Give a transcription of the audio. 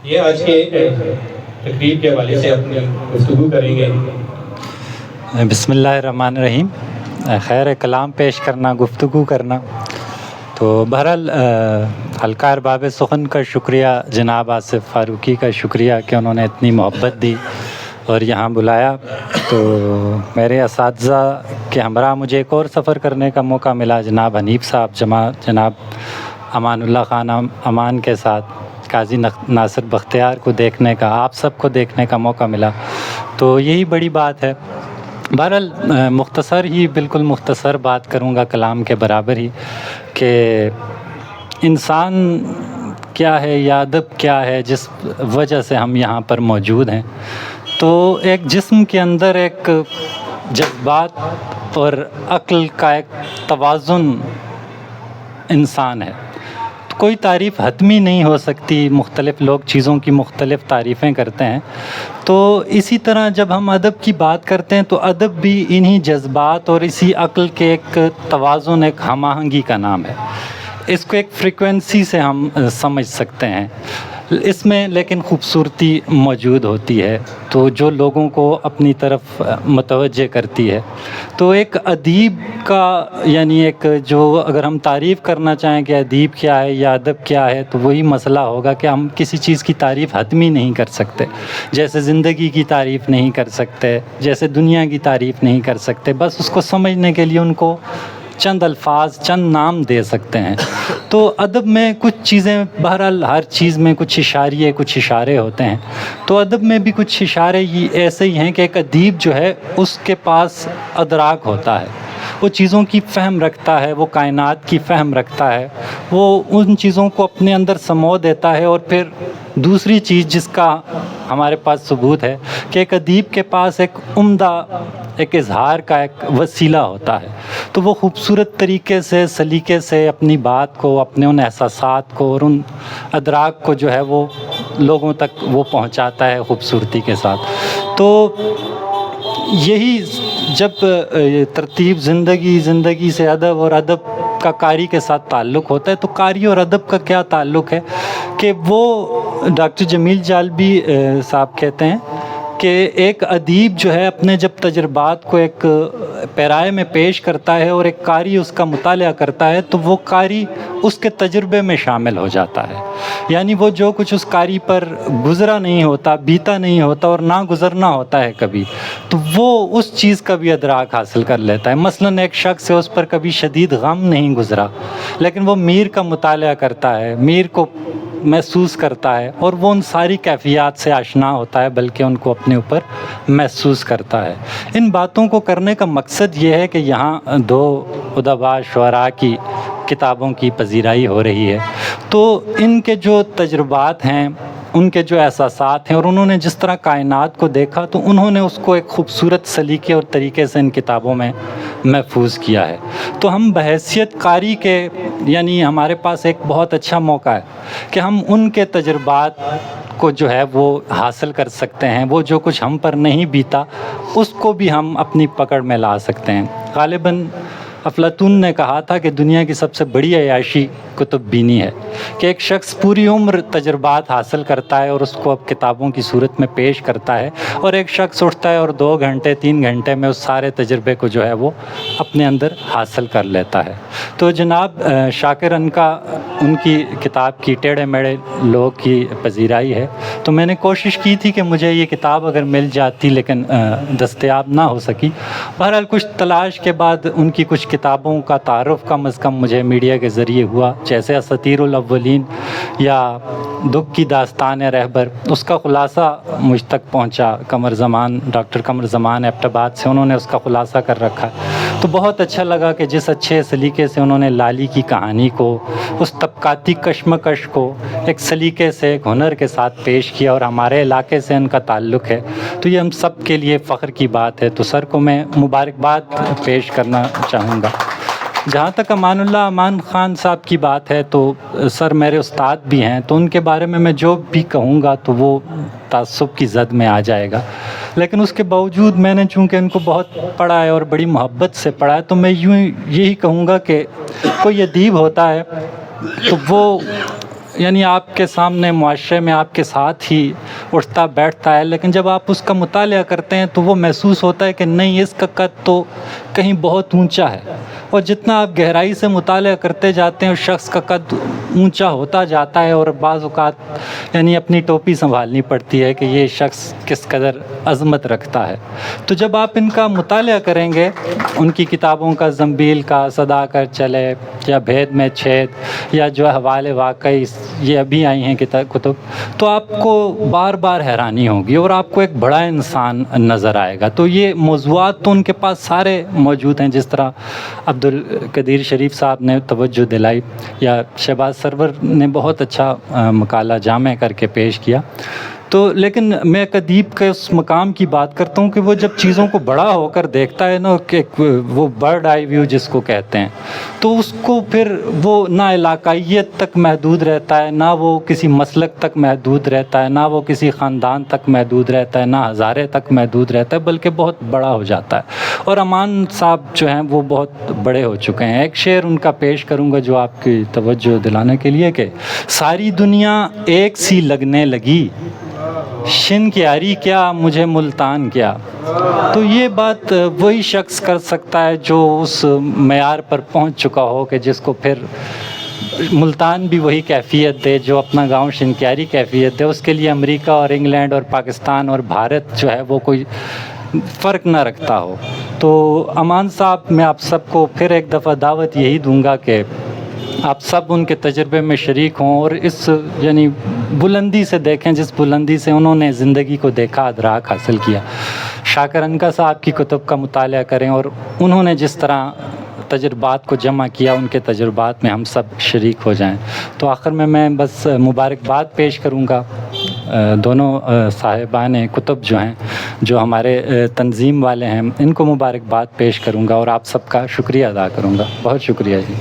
یہ آج کے تقریب کے حوالے سے اپنی گفتگو کریں گے. بسم اللہ الرحمن الرحیم. خیر کلام پیش کرنا، گفتگو کرنا، تو بہرحال حلقہ ارباب سخن کا شکریہ، جناب آصف فاروقی کا شکریہ کہ انہوں نے اتنی محبت دی اور یہاں بلایا. تو میرے اساتذہ کے ہمراہ مجھے ایک اور سفر کرنے کا موقع ملا، جناب حنیف صاحب، جناب امان اللہ خان امان کے ساتھ قاضی ناصر بختیار کو دیکھنے کا، آپ سب کو دیکھنے کا موقع ملا. تو یہی بڑی بات ہے. بہرحال مختصر ہی، بالکل مختصر بات کروں گا، کلام کے برابر ہی، کہ انسان کیا ہے یا ادب کیا ہے جس وجہ سے ہم یہاں پر موجود ہیں. تو ایک جسم کے اندر ایک جذبات اور عقل کا ایک توازن انسان ہے. کوئی تعریف حتمی نہیں ہو سکتی، مختلف لوگ چیزوں کی مختلف تعریفیں کرتے ہیں. تو اسی طرح جب ہم ادب کی بات کرتے ہیں تو ادب بھی انہی جذبات اور اسی عقل کے ایک توازن، ایک ہم آہنگی کا نام ہے. اس کو ایک فریکوینسی سے ہم سمجھ سکتے ہیں. اس میں لیکن خوبصورتی موجود ہوتی ہے، تو جو لوگوں کو اپنی طرف متوجہ کرتی ہے. تو ایک ادیب کا، یعنی ایک جو اگر ہم تعریف کرنا چاہیں کہ ادیب کیا ہے یا ادب کیا ہے، تو وہی مسئلہ ہوگا کہ ہم کسی چیز کی تعریف حتمی نہیں کر سکتے. جیسے زندگی کی تعریف نہیں کر سکتے، جیسے دنیا کی تعریف نہیں کر سکتے، بس اس کو سمجھنے کے لیے ان کو چند الفاظ، چند نام دے سکتے ہیں. تو ادب میں کچھ چیزیں، بہرحال ہر چیز میں کچھ اشاریے، کچھ اشارے ہوتے ہیں. تو ادب میں بھی کچھ اشارے ایسے ہی ہیں کہ ایک ادیب جو ہے اس کے پاس ادراک ہوتا ہے، وہ چیزوں کی فہم رکھتا ہے، وہ کائنات کی فہم رکھتا ہے، وہ ان چیزوں کو اپنے اندر سمو دیتا ہے. اور پھر دوسری چیز جس کا ہمارے پاس ثبوت ہے کہ ایک ادیب کے پاس ایک عمدہ ایک اظہار کا ایک وسیلہ ہوتا ہے. تو وہ خوبصورت طریقے سے، سلیقے سے اپنی بات کو، اپنے ان احساسات کو اور ان ادراک کو جو ہے وہ لوگوں تک وہ پہنچاتا ہے خوبصورتی کے ساتھ. تو یہی جب ترتیب زندگی سے ادب اور ادب کا قاری کے ساتھ تعلق ہوتا ہے، تو قاری اور ادب کا کیا تعلق ہے کہ وہ ڈاکٹر جمیل جالبی صاحب کہتے ہیں کہ ایک ادیب جو ہے اپنے جب تجربات کو ایک پیرائے میں پیش کرتا ہے اور ایک قاری اس کا مطالعہ کرتا ہے، تو وہ قاری اس کے تجربے میں شامل ہو جاتا ہے. یعنی وہ جو کچھ اس قاری پر گزرا نہیں ہوتا، بیتا نہیں ہوتا اور نہ گزرنا ہوتا ہے کبھی، تو وہ اس چیز کا بھی ادراک حاصل کر لیتا ہے. مثلاً ایک شخص ہے، اس پر کبھی شدید غم نہیں گزرا، لیکن وہ میر کا مطالعہ کرتا ہے، میر کو محسوس کرتا ہے اور وہ ان ساری کیفیات سے آشنا ہوتا ہے، بلکہ ان کو اپنے اوپر محسوس کرتا ہے. ان باتوں کو کرنے کا مقصد یہ ہے کہ یہاں دو ادباء شعراء کی کتابوں کی پذیرائی ہو رہی ہے. تو ان کے جو تجربات ہیں، ان کے جو احساسات ہیں، اور انہوں نے جس طرح کائنات کو دیکھا، تو انہوں نے اس کو ایک خوبصورت سلیقے اور طریقے سے ان کتابوں میں محفوظ کیا ہے. تو ہم بحیثیت قاری کے، یعنی ہمارے پاس ایک بہت اچھا موقع ہے کہ ہم ان کے تجربات کو جو ہے وہ حاصل کر سکتے ہیں. وہ جو کچھ ہم پر نہیں بیتا، اس کو بھی ہم اپنی پکڑ میں لا سکتے ہیں. غالباً افلاطون نے کہا تھا کہ دنیا کی سب سے بڑی عیاشی کتب بینی ہے، کہ ایک شخص پوری عمر تجربات حاصل کرتا ہے اور اس کو اب کتابوں کی صورت میں پیش کرتا ہے، اور ایک شخص اٹھتا ہے اور 2 گھنٹے 3 گھنٹے میں اس سارے تجربے کو جو ہے وہ اپنے اندر حاصل کر لیتا ہے. تو جناب شاکر انکا، ان کی کتاب کی ٹیڑھے میڑھے لوگ کی پذیرائی ہے. تو میں نے کوشش کی تھی کہ مجھے یہ کتاب اگر مل جاتی، لیکن دستیاب نہ ہو سکی. بہرحال کچھ تلاش کے بعد ان کی کچھ کتابوں کا تعارف کم از کم مجھے میڈیا کے ذریعے ہوا، جیسے اساطیر الاولین یا دکھ کی داستان رہبر. اس کا خلاصہ مجھ تک پہنچا قمر زمان، ڈاکٹر قمر زمان ایبٹ آباد سے، انہوں نے اس کا خلاصہ کر رکھا. تو بہت اچھا لگا کہ جس اچھے سلیقے سے انہوں نے لالی کی کہانی کو، اس طبقاتی کشمکش کو ایک سلیقے سے، ایک ہنر کے ساتھ پیش کیا، اور ہمارے علاقے سے ان کا تعلق ہے، تو یہ ہم سب کے لیے فخر کی بات ہے. تو سر کو میں مبارکباد پیش کرنا چاہوں گا. جہاں تک امان خان صاحب کی بات ہے تو سر میرے استاد بھی ہیں، تو ان کے بارے میں جو بھی کہوں گا تو وہ تعصب کی زد میں آ جائے گا، لیکن اس کے باوجود میں نے چونکہ ان کو بہت پڑھا ہے اور بڑی محبت سے پڑھا ہے، تو میں یہی کہوں گا کہ کوئی ادیب ہوتا ہے تو وہ یعنی آپ کے سامنے معاشرے میں آپ کے ساتھ ہی اٹھتا بیٹھتا ہے، لیکن جب آپ اس کا مطالعہ کرتے ہیں تو وہ محسوس ہوتا ہے کہ نہیں، اس کا قد تو کہیں بہت اونچا ہے، اور جتنا آپ گہرائی سے مطالعہ کرتے جاتے ہیں اس شخص کا قد اونچا ہوتا جاتا ہے، اور بعض اوقات یعنی اپنی ٹوپی سنبھالنی پڑتی ہے کہ یہ شخص کس قدر عظمت رکھتا ہے۔ تو جب آپ ان کا مطالعہ کریں گے، ان کی کتابوں کا زنبیل کا، صدا کر چلے، یا بھید میں چھید، یا جو حوالے واقعی یہ ابھی آئی ہیں کتب، تو آپ کو بار بار حیرانی ہوگی اور آپ کو ایک بڑا انسان نظر آئے گا۔ تو یہ موضوعات تو ان کے پاس سارے موجود ہیں، جس طرح عبدالقدیر شریف صاحب نے توجہ دلائی، یا شہباز سرور نے بہت اچھا مقالہ جامع کر کے پیش کیا۔ تو لیکن میں ایک ادیب کے اس مقام کی بات کرتا ہوں کہ وہ جب چیزوں کو بڑا ہو کر دیکھتا ہے نا، کہ وہ برڈ آئی ویو جس کو کہتے ہیں، تو اس کو پھر وہ نہ علاقائیت تک محدود رہتا ہے، نہ وہ کسی مسلک تک محدود رہتا ہے، نہ وہ کسی خاندان تک محدود رہتا ہے، نہ ہزارے تک محدود رہتا ہے، بلکہ بہت بڑا ہو جاتا ہے۔ اور امان صاحب جو ہیں وہ بہت بڑے ہو چکے ہیں۔ ایک شعر ان کا پیش کروں گا جو آپ کی توجہ دلانے کے لیے، کہ ساری دنیا ایک سی لگنے لگی، شن کی آری کیا مجھے ملتان کیا۔ تو یہ بات وہی شخص کر سکتا ہے جو اس معیار پر پہنچ چکا ہو کہ جس کو پھر ملتان بھی وہی کیفیت دے جو اپنا گاؤں شنکیاری کیفیت دے۔ اس کے لیے امریکہ اور انگلینڈ اور پاکستان اور بھارت جو ہے وہ کوئی فرق نہ رکھتا ہو۔ تو امان صاحب، میں آپ سب کو پھر ایک دفعہ دعوت یہی دوں گا کہ آپ سب ان کے تجربے میں شریک ہوں، اور اس یعنی بلندی سے دیکھیں جس بلندی سے انہوں نے زندگی کو دیکھا، ادراک حاصل کیا۔ شاکر عنقا صاحب کی کتب کا مطالعہ کریں، اور انہوں نے جس طرح تجربات کو جمع کیا، ان کے تجربات میں ہم سب شریک ہو جائیں۔ تو آخر میں بس مبارکباد پیش کروں گا دونوں صاحبان کتب جو ہیں، جو ہمارے تنظیم والے ہیں، ان کو مبارکباد پیش کروں گا، اور آپ سب کا شکریہ ادا کروں گا۔ بہت شکریہ جی۔